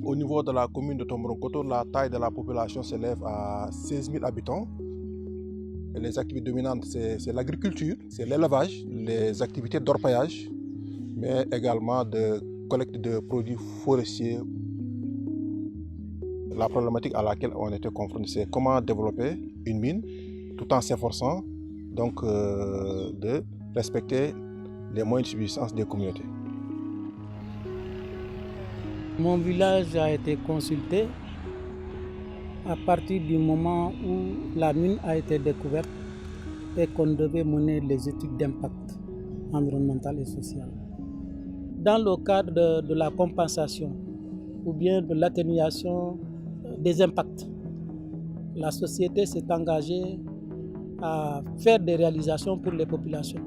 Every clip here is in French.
au niveau de la commune de Tomboronkoto, la taille de la population s'élève à 16 000 habitants. Et les activités dominantes, c'est l'agriculture, c'est l'élevage, les activités d'orpaillage, mais également de collecte de produits forestiers. La problématique à laquelle on était confronté, c'est comment développer une mine tout en s'efforçant donc de respecter les moyens de subsistance des communautés. Mon village a été consulté à partir du moment où la mine a été découverte et qu'on devait mener les études d'impact environnemental et social. Dans le cadre de la compensation ou bien de l'atténuation des impacts, la société s'est engagée à faire des réalisations pour les populations.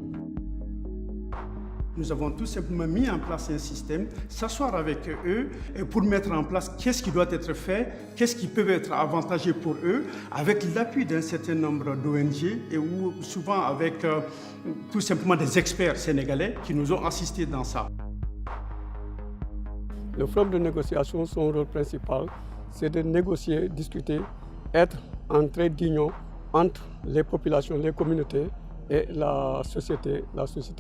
Nous avons tout simplement mis en place un système, s'asseoir avec eux et pour mettre en place qu'est-ce qui doit être fait, qu'est-ce qui peut être avantageux pour eux, avec l'appui d'un certain nombre d'ONG et souvent avec tout simplement des experts sénégalais qui nous ont assistés dans ça. Le forum de négociation, son rôle principal, c'est de négocier, discuter, être en trait d'union entre les populations, les communautés et la société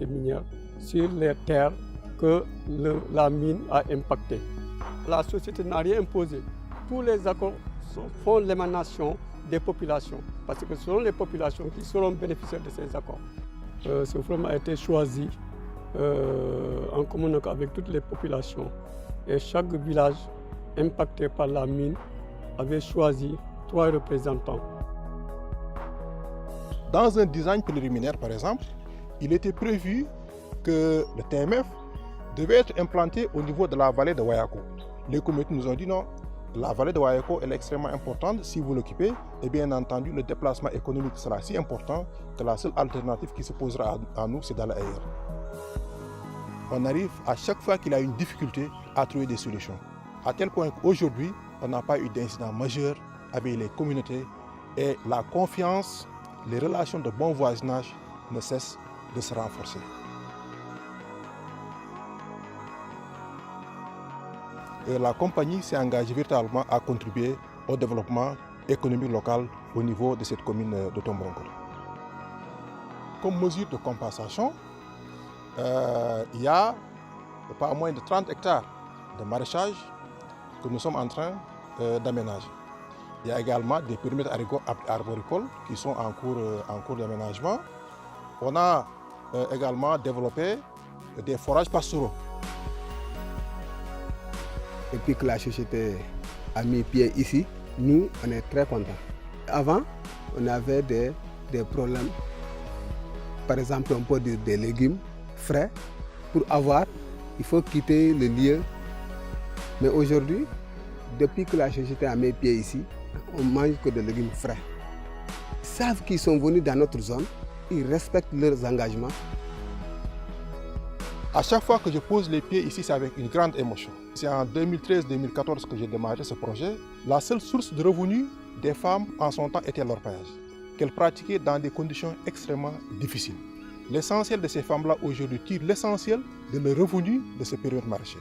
minière sur les terres que la mine a impactées. La société n'a rien imposé. Tous les accords font l'émanation des populations, parce que ce sont les populations qui seront bénéficiaires de ces accords. Ce forum a été choisi en communiquant avec toutes les populations et chaque village impacté par la mine avait choisi 3 représentants. Dans un design préliminaire, par exemple, il était prévu que le TMF devait être implanté au niveau de la vallée de Wayako. Les communautés nous ont dit non, la vallée de Wayako elle est extrêmement importante. Si vous l'occupez, et bien entendu, le déplacement économique sera si important que la seule alternative qui se posera à nous, c'est d'aller ailleurs. On arrive à chaque fois qu'il y a une difficulté à trouver des solutions. À tel point qu'aujourd'hui, on n'a pas eu d'incident majeur avec les communautés et la confiance, les relations de bon voisinage ne cessent de se renforcer. Et la compagnie s'est engagée véritablement à contribuer au développement économique local au niveau de cette commune de Tomboronkoto. Comme mesure de compensation, il y a pas moins de 30 hectares de maraîchage que nous sommes en train d'aménager. Il y a également des périmètres arboricoles qui sont en cours d'aménagement. On a également développé des forages pastoraux. Depuis que la société a mis pied ici, nous, on est très contents. Avant, on avait des problèmes. Par exemple, on peut dire des légumes frais. Pour avoir, il faut quitter le lieu. Mais aujourd'hui, depuis que la société a mis pied ici, on mange que des légumes frais. Ils savent qu'ils sont venus dans notre zone, ils respectent leurs engagements. À chaque fois que je pose les pieds ici, c'est avec une grande émotion. C'est en 2013-2014 que j'ai démarré ce projet. La seule source de revenus des femmes en son temps était l'orpaillage, qu'elles pratiquaient dans des conditions extrêmement difficiles. L'essentiel de ces femmes-là aujourd'hui tire l'essentiel de leurs revenus de ce période maraîcher.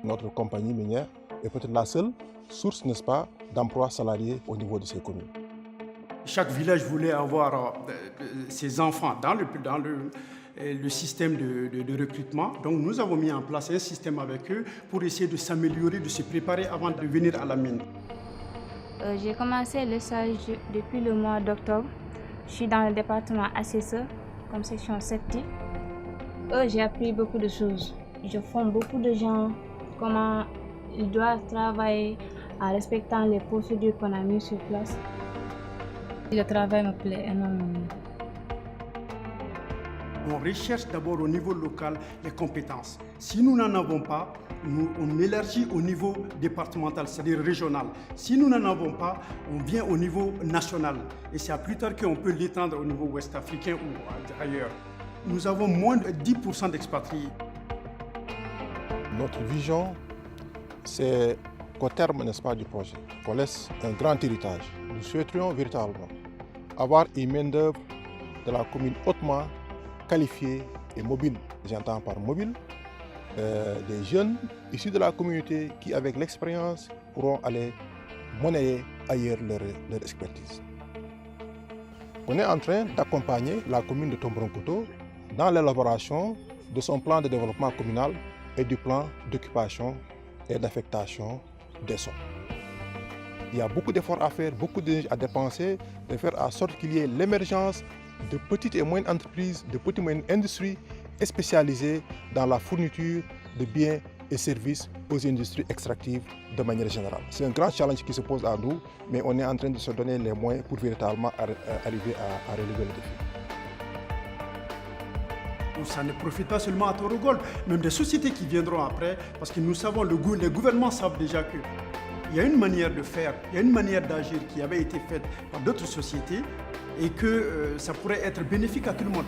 Notre compagnie minière est peut-être la seule source, n'est-ce pas, d'emplois salariés au niveau de ces communes. Chaque village voulait avoir ses enfants dans le système de recrutement. Donc nous avons mis en place un système avec eux pour essayer de s'améliorer, de se préparer avant de venir à la mine. J'ai commencé le stage depuis le mois d'octobre. Je suis dans le département assesseur, comme section sceptique. J'ai appris beaucoup de choses. Je forme beaucoup de gens, comment ils doivent travailler en respectant les procédures qu'on a mises sur place. Le travail me plaît énormément. On recherche d'abord au niveau local les compétences. Si nous n'en avons pas, on élargit au niveau départemental, c'est-à-dire régional. Si nous n'en avons pas, on vient au niveau national. Et c'est à plus tard qu'on peut l'étendre au niveau ouest-africain ou ailleurs. Nous avons moins de 10% d'expatriés. Notre vision, c'est qu'au terme, n'est-ce pas, du projet, qu'on laisse un grand héritage. Nous souhaiterions véritablement avoir une main-d'œuvre de la commune hautement qualifiée Et mobile, j'entends par mobile, des jeunes issus de la communauté qui, avec l'expérience, pourront aller monnayer ailleurs leur expertise. On est en train d'accompagner la commune de Tomboronkoto dans l'élaboration de son plan de développement communal et du plan d'occupation et d'affectation des sols. Il y a beaucoup d'efforts à faire, beaucoup d'énergie à dépenser, de faire en sorte qu'il y ait l'émergence de petites et moyennes entreprises, de petites et moyennes industries spécialisées dans la fourniture de biens et services aux industries extractives de manière générale. C'est un grand challenge qui se pose à nous, mais on est en train de se donner les moyens pour véritablement arriver à relever le défi. Ça ne profite pas seulement à Torogol, même des sociétés qui viendront après, parce que nous savons, les gouvernements savent déjà qu'il y a une manière de faire, il y a une manière d'agir qui avait été faite par d'autres sociétés et que ça pourrait être bénéfique à tout le monde.